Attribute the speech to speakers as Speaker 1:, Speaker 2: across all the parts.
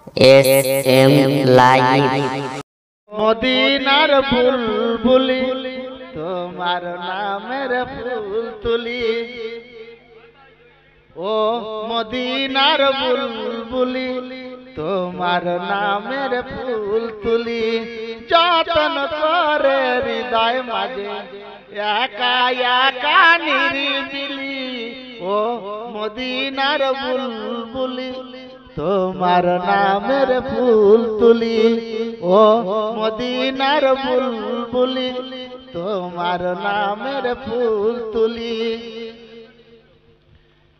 Speaker 1: SM Live
Speaker 2: মদিনার বুলবুলি তোমার নামের ফুল তুলি ও মদিনার বুলবুলি তোমার নামের ফুল তুলি যতন করে হৃদয় মাঝে একা একা নিরিবিলি ও মদিনার বুলবুলি তোমার নামের ফুল তুলি ও মদিনার বুলবুলি তোমার নামের ফুল তুলি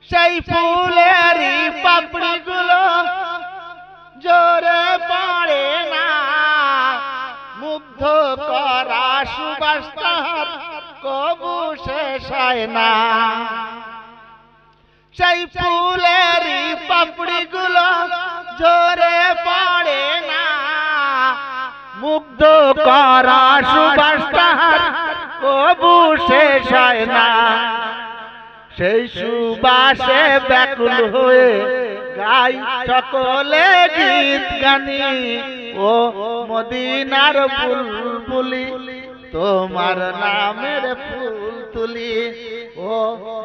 Speaker 2: সেই ফুলেরই পাপড়িগুলো জোরে পড়ে না মুগ্ধ করা সুবাস তাহার কবু শেষ হয় না সেই ফুলেরই পাপড়িগুলো জোরে পড়ে না মুগ্ধ করা সুবাস তাহার কবু শেষ হয় না সেই সুবাসে ব্যাকুল হয়ে গাই সকলে গীত গানি ও মদিনার বুলবুলি তোমার নামের ফুল তুলি ও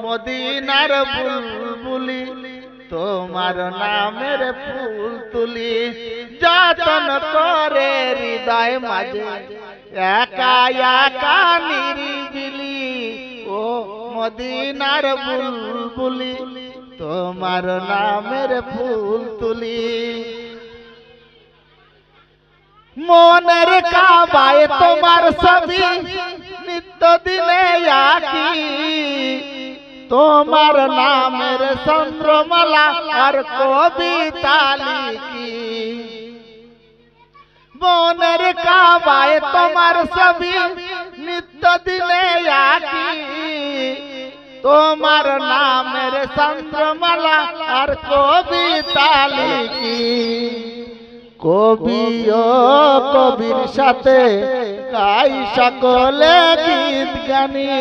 Speaker 2: মদিনার বুলবুলি তোমার নামের ফুল তুলি যতন করে হৃদয় মাঝে একা একা নিরিবিলি ও মদিনার বুলবুলি তোমার নামের ফুল তুলি মনের কাবায় তোমার ছবি নিত্য দিনে আঁকি তোমার নামের চন্দ্রমালা আর কবিতা লিখি মনের কাবায় তোমার ছবি নিত্য দিনে আঁকি তোমার নামের চন্দ্রমালা আর কবিতা লিখি কবি ও কবির সাথে গাই সকলে গীত গানি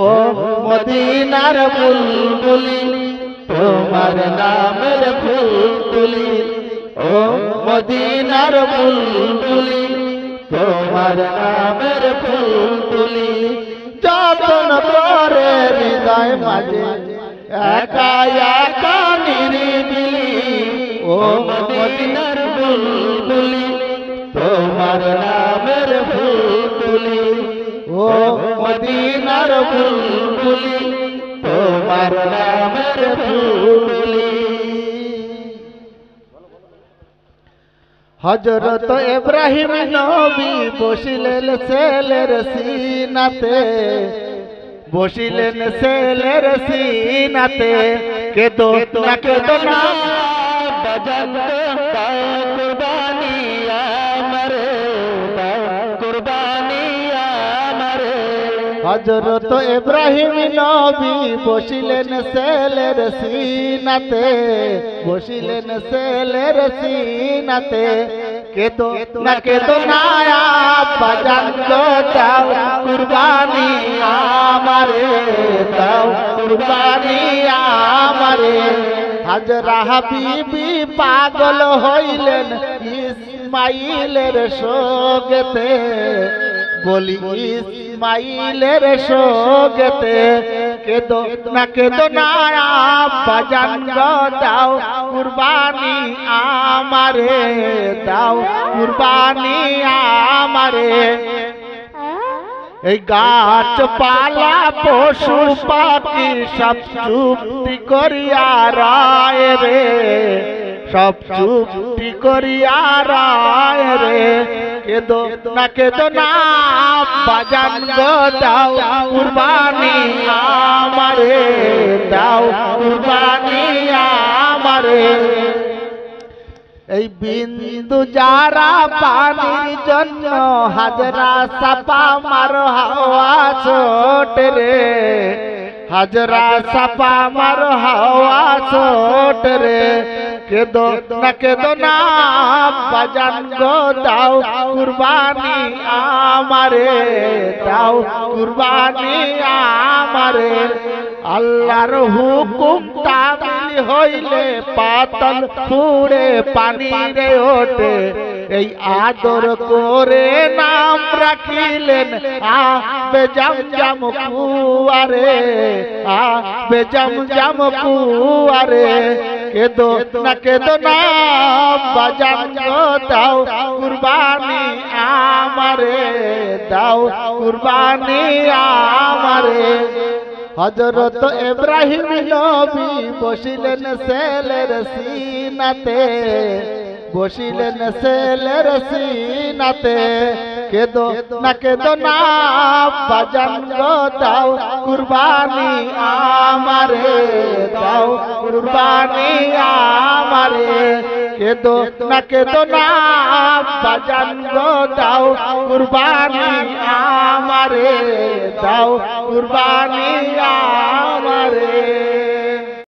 Speaker 2: ও মদিনার বুলবুলি তোমার নামের ফুল তুলি ও মদিনার বুলবুলি তোমার নামের ফুল তুলি যতন করে হৃদয় মাঝে একা একা নিরিবিলি ও মদিনার বুলবুলি তোমার নামের ফুল তুলি ও মদিনার বুলবুলি তোমার নামের ফুল তুলি হযরত ইব্রাহিম নবী বসিলেন ছেলের সিনাতে বসিলেন ছেলের সিনাতে কেদো না কেদো না কুরবানি আমারে কুরবানি আমারে হযরত ইব্রাহিম নবী বসিলেন ছেলের সিনাতে বসিলেন ছেলের সিনাতে কেদো না বাজান দাও কুরবানি আমারে দাও কুরবানি আমারে হাজরা হাবিবি পাগল হইলেন ইসমাইলের শোকেতে বলি ইসমাইলের শোকেতে কেদো না বাজান দাও কুরবানি আমারে দাও কুরবানি আমারে এই গাছ পালা পশু পাখি সব চুপটি করিয়া রায় রে সব চুপটি করিয়া রায় রে কেদো না বাজান দাও কুরবানি আমারে দাও কুরবানি আমারে এই বিন্দু যারা পানির জন্য হাজরা সাপা মার হাওয়া ছোট রে হাজরা সাপা মার হাওয়া ছোট রে কেদো না বাজান দাও কুরবানি আমারে দাও কুরবানি আমারে আল্লাহর হুকুম তামিল হইলে পাতল ফুড়ে পানি রে ওঠে এই আদর করে নাম রাখিলেন আবে জমজম কুয়ারে আবে জমজম কুয়ারে কেদো না বাজান গো দাও কুরবানি আমারে দাও কুরবানি আমারে হযরত ইব্রাহিম নবী বসিলেন সেলের সিনাতে বসিলেন সেলের সিনাতে কেদো না বাজান গো দাও কুরবানি আমারে দাও কুরবানি আমারে কেদো না বাজান গো দাও কুরবানি আমারে দাও কুরবানি আমারে।